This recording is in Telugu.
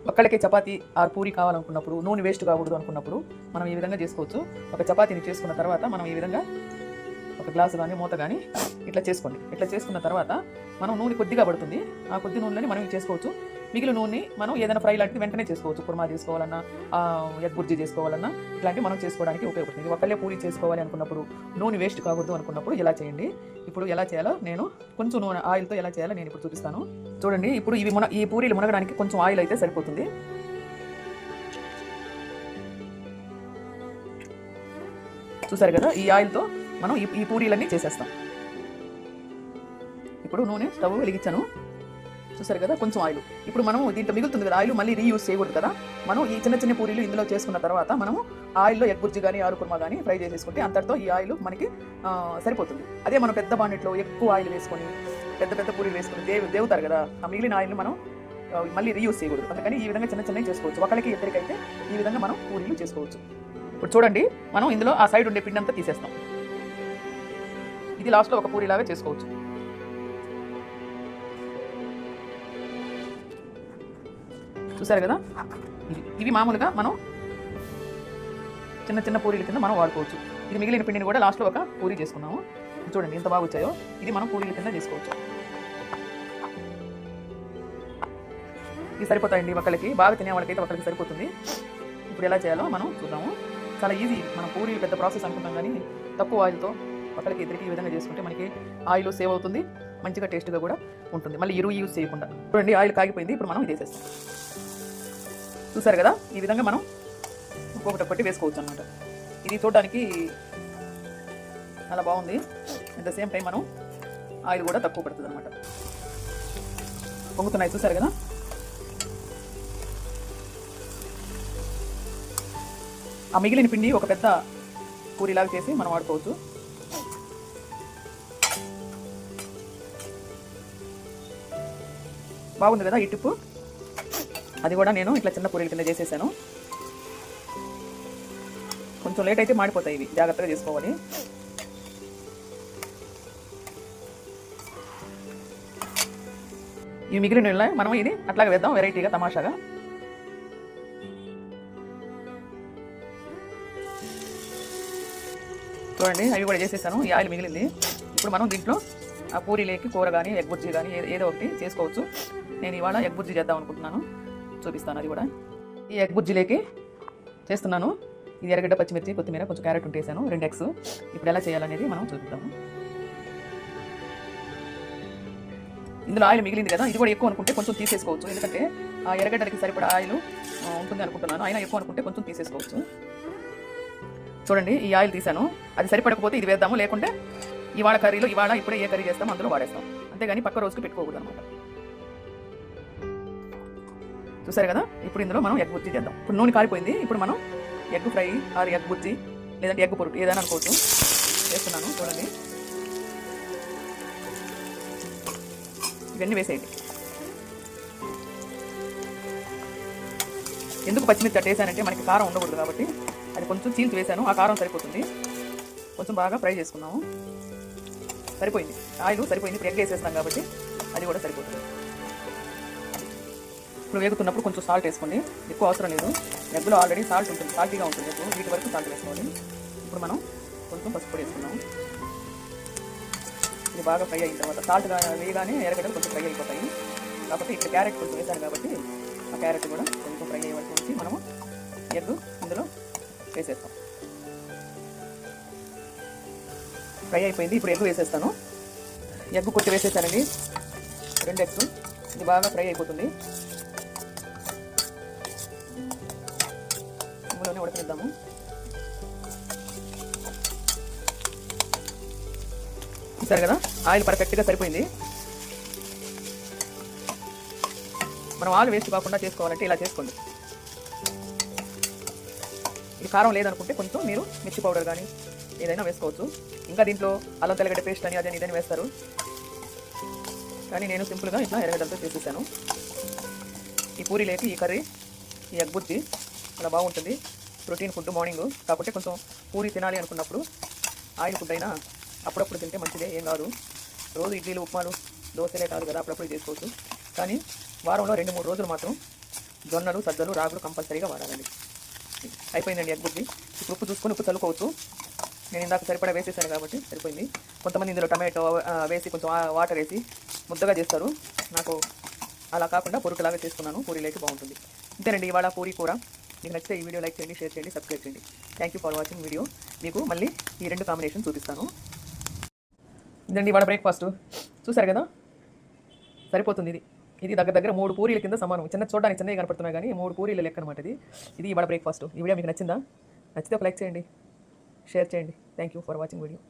ఒక్కళ్ళకే చపాతీ ఆ పూరి కావాలనుకున్నప్పుడు, నూనె వేస్ట్ కాకూడదు అనుకున్నప్పుడు మనం ఈ విధంగా చేసుకోవచ్చు. ఒక చపాతీని చేసుకున్న తర్వాత మనం ఈ విధంగా ఒక గ్లాసు కానీ మూత కానీ ఇట్లా చేసుకోండి. ఇట్లా చేసుకున్న తర్వాత మనం నూనె కొద్దిగా పడుతుంది. ఆ కొద్ది నూనెని మనం చేసుకోవచ్చు. మిగిలిన నూనె మనం ఏదైనా ఫ్రై లాంటిది వెంటనే చేసుకోవచ్చు. కుర్మా చేసుకోవాలన్నా, ఎగ్ బుర్జీ చేసుకోవాలన్నా ఇట్లాంటివి మనం చేసుకోవడానికి ఉపయోగపడుతుంది. ఒకళ్ళే పూరి చేసుకోవాలి అనుకున్నప్పుడు, నూనె వేస్ట్ కాకూడదు అనుకున్నప్పుడు ఇలా చేయండి. ఇప్పుడు ఎలా చేయాలో నేను కొంచెం నూనె ఆయిల్తో ఎలా చేయాలో నేను ఇప్పుడు చూపిస్తాను. చూడండి, ఇప్పుడు ఈ పూరీలు మునగడానికి కొంచెం ఆయిల్ అయితే సరిపోతుంది. చూసారు కదా, ఈ ఆయిల్తో మనం ఈ పూరీలన్నీ చేసేస్తాం. ఇప్పుడు నూనె స్టవ్ వెలిగించాను. చూసారు కదా, కొంచెం ఆయిల్. ఇప్పుడు మనం దీంట్లో మిగులుతుంది కదా ఆయిల్, మళ్ళీ రీయూజ్ చేయకూడదు కదా. మనం ఈ చిన్న చిన్న పూరీలు ఇందులో చేసుకున్న తర్వాత మనము ఆయిల్లో ఎగ్ బుర్జీ కానీ ఆలు కుర్మా కానీ ఫ్రై చేసేసుకుంటే అంతటితో ఈ ఆయిల్ మనకి సరిపోతుంది. అదే మనం పెద్ద బాండెట్లో ఎక్కువ ఆయిల్ వేసుకొని పెద్ద పెద్ద పూరీలు వేసుకొని దేవుతారు కదా, ఆ మిగిలిన ఆయిల్ని మనం మళ్ళీ రీయూజ్ చేయకూడదు. అందుకని ఈ విధంగా చిన్న చిన్నవి చేసుకోవచ్చు. ఒకరికి ఇద్దరికైతే ఈ విధంగా మనం పూరీలు చేసుకోవచ్చు. ఇప్పుడు చూడండి, మనం ఇందులో ఆ సైడ్ ఉండే పిండి అంతా తీసేస్తాం. ఇది లాస్ట్లో ఒక పూరీలాగా చేసుకోవచ్చు. చూసారు కదా, ఇవి మామూలుగా మనం చిన్న చిన్న పూరీల కింద మనం వాడుకోవచ్చు. ఇది మిగిలిన పిండిని కూడా లాస్ట్లో ఒక పూరీ చేసుకున్నాము. చూడండి ఎంత బాగా వచ్చాయో. ఇది మనం పూరీల కింద చేసుకోవచ్చు. ఇవి సరిపోతాయండి ఒకళ్ళకి, బాగా తినే వాళ్ళకైతే ఒకళ్ళకి సరిపోతుంది. ఇప్పుడు ఎలా చేయాలో మనం చూద్దాము. చాలా ఈజీ. మనం పూరీలు పెద్ద ప్రాసెస్ అనుకుంటాం, కానీ తక్కువ ఆయిల్తో ఒకళ్ళకి ఇద్దరికి ఈ విధంగా చేసుకుంటే మనకి ఆయిల్ సేవ్ అవుతుంది, మంచిగా టేస్ట్గా కూడా ఉంటుంది. మళ్ళీ యూజ్ చేయకుండా. చూడండి, ఆయిల్ కాగిపోయింది. ఇప్పుడు మనం ఇది వేసేస్తాం. చూసారు కదా, ఈ విధంగా మనం ఒక్కొక్కటి వేసుకోవచ్చు అన్నమాట. ఇది చూడడానికి చాలా బాగుంది. అట్ ద సేమ్ టైం మనం ఆయిల్ కూడా తక్కువ పడుతుంది అనమాట. పొంగుతున్నాయి, చూసారు కదా. ఆ మిగిలిన పిండి ఒక పెద్ద పూరిలాగా చేసి మనం వాడుకోవచ్చు. బాగుంది కదా ఈ టిప్పు. అది కూడా నేను ఇట్లా చిన్న పూరీల కింద చేసేసాను. కొంచెం లేట్ అయితే మాడిపోతాయి, ఇవి జాగ్రత్తగా చేసుకోవాలి. ఇవి మిగిలిన మనం ఇది అట్లాగే వేద్దాం, వెరైటీగా తమాషాగా. చూడండి, అవి కూడా చేసేసాను. ఈ ఆయిల్ మిగిలింది. ఇప్పుడు మనం దీంట్లో ఆ పూరీలేకి కూర కానీ ఎగ్ బుర్జీ కానీ ఏదో ఒకటి చేసుకోవచ్చు. నేను ఇవాళ ఎగ్ బుర్జీ చేద్దాం అనుకుంటున్నాను, చూపిస్తాను అది కూడా. ఈ ఎగ్ బుర్జీలేకి చేస్తున్నాను. ఇది ఎర్రగడ్డ, పచ్చిమిర్చి, కొత్తిమీర, కొంచెం క్యారెట్ ఉంటేసాను, 2 ఎగ్స్. ఇప్పుడు ఎలా చేయాలనేది మనం చూద్దాము. ఇందులో ఆయిల్ మిగిలింది కదా, ఇది కూడా ఎక్కువ అనుకుంటే కొంచెం తీసేసుకోవచ్చు. ఎందుకంటే ఆ ఎర్రగడ్డలకి సరిపడా ఆయిల్ ఉంటుంది అనుకుంటున్నాను. అయినా ఎక్కువ అనుకుంటే కొంచెం తీసేసుకోవచ్చు. చూడండి, ఈ ఆయిల్ తీసాను. అది సరిపడకపోతే ఇది వేద్దాము, లేకుంటే ఇవాళ కర్రీలో ఇప్పుడే ఏ కర్రీ చేస్తామో అందులో వాడేస్తాం. అంతేగాని పక్క రోజుకి పెట్టుకోకూడదు అనమాట. చూసారు కదా, ఇప్పుడు ఇందులో మనం ఎగ్ బుర్జీ చేద్దాం. ఇప్పుడు నూనె కాలిపోయింది. ఇప్పుడు మనం egg fry or egg bhurji లేదంటే ఎగ్ పొరుటు ఏదైనా అనుకోవచ్చు చేస్తున్నాను. చూడండి, ఇవన్నీ వేసేయండి. ఎందుకు పచ్చిమిర్చి అట్ట వేసానంటే మనకి కారం ఉండకూడదు కాబట్టి అది కొంచెం చీల్చి వేసాను. ఆ కారం సరిపోతుంది. కొంచెం బాగా ఫ్రై చేసుకున్నాము. సరిపోయింది, ఆయిల్ సరిపోయింది. ఇప్పుడు ఎగ్ వేసేస్తాం కాబట్టి అది కూడా సరిపోతుంది. ఇప్పుడు వేగుతున్నప్పుడు కొంచెం సాల్ట్ వేసుకోండి, ఎక్కువ అవసరం లేదు. ఎగ్గులో ఆల్రెడీ సాల్ట్ ఉంటుంది, సాల్టీగా ఉంటుంది ఎగ్గు. వీటి వరకు సాల్ట్ వేసుకోవాలి. ఇప్పుడు మనం కొంచెం పసుపు పొడి వేసుకున్నాము. ఇది బాగా ఫ్రై అయిన తర్వాత సాల్ట్ వేయగానే ఎర్రగడ్డలు కొంచెం ఫ్రై అయిపోతాయి. కాకపోతే ఇక్కడ క్యారెట్ కొంచెం వేసాను కాబట్టి ఆ క్యారెట్ కూడా కొంచెం ఫ్రై అయ్యేవరకు ఉంచి మనము ఎగ్ ఇందులో వేసేస్తాం. ఫ్రై అయిపోయింది. ఇప్పుడు ఎగ్ వేసేస్తాను. ఎగ్ కొట్టి వేసేసానండి, 2 ఎగ్స్. ఇది బాగా ఫ్రై అయిపోతుంది. ఇందులోనే ఉడకనిద్దాము. చూసారు కదా, ఆయిల్ పర్ఫెక్ట్గా సరిపోయింది. మనం ఆయిల్ వేస్ట్ కాకుండా చేసుకోవాలంటే ఇలా చేసుకోండి. ఇది కారం లేదనుకుంటే కొంచెం మీరు మిర్చి పౌడర్ కానీ ఏదైనా వేసుకోవచ్చు. ఇంకా దీంట్లో అల్లం తెల్లగడ్డ పేస్ట్ అని అదని ఇదని వేస్తారు, కానీ నేను సింపుల్గా ఇట్లా ఎర్రగడ్డలతో చేసేసాను. ఈ పూరీలేకి ఈ కర్రీ, ఈ ఎగ్ బుర్జీ చాలా బాగుంటుంది. Protein food morning. కాకపోతే కొంచెం పూరీ తినాలి అనుకున్నప్పుడు ఆయిల్ ఫుడ్ అయినా అప్పుడప్పుడు తింటే మంచిదే, ఏం కాదు. రోజు ఇడ్లీలు, ఉప్మాలు, దోశలే కాదు కదా, అప్పుడప్పుడు చేసుకోవచ్చు. కానీ వారంలో 2-3 రోజులు మాత్రం జొన్నలు, సజ్జలు, రాగులు కంపల్సరీగా వాడాలండి. అయిపోయిందండి ఎగ్ బుజ్జి. ఇప్పుడు ఉప్పు చూసుకొని ఉప్పు చల్లుకోవచ్చు. నేను ఇందాక సరిపడా వేసేసాను కాబట్టి సరిపోయింది. కొంతమంది ఇందులో టమాటో వేసి కొంచెం వాటర్ వేసి ముద్దగా చేస్తారు. నాకు అలా కాకుండా పొరుకులాగా చేసుకున్నాను. పూరీలోకి బాగుంటుంది. ఇంతేనండి ఇవాళ పూరీ కూర. మీకు నచ్చితే ఈ వీడియో లైక్ చేయండి, షేర్ చేయండి, సబ్స్క్రైబ్ చేయండి. Thank you for watching video. మీకు మళ్ళీ ఈ 2 కాంబినేషన్ చూపిస్తాను. ఇదండి ఇవాళ బ్రేక్ఫాస్ట్. చూసారు కదా, సరిపోతుంది. ఇది దగ్గర దగ్గర 3 పూరీల కింద సమానం. చూడడానికి చిన్నవి కనపడుతున్నాయి కానీ 3 పూరీల లెక్క అనమాట ఇది ఇవాళ బ్రేక్ఫాస్ట్. ఈ వీడియో మీకు నచ్చిందా? నచ్చితే ఒక లైక్ చేయండి, షేర్ చేయండి. Thank you for watching video.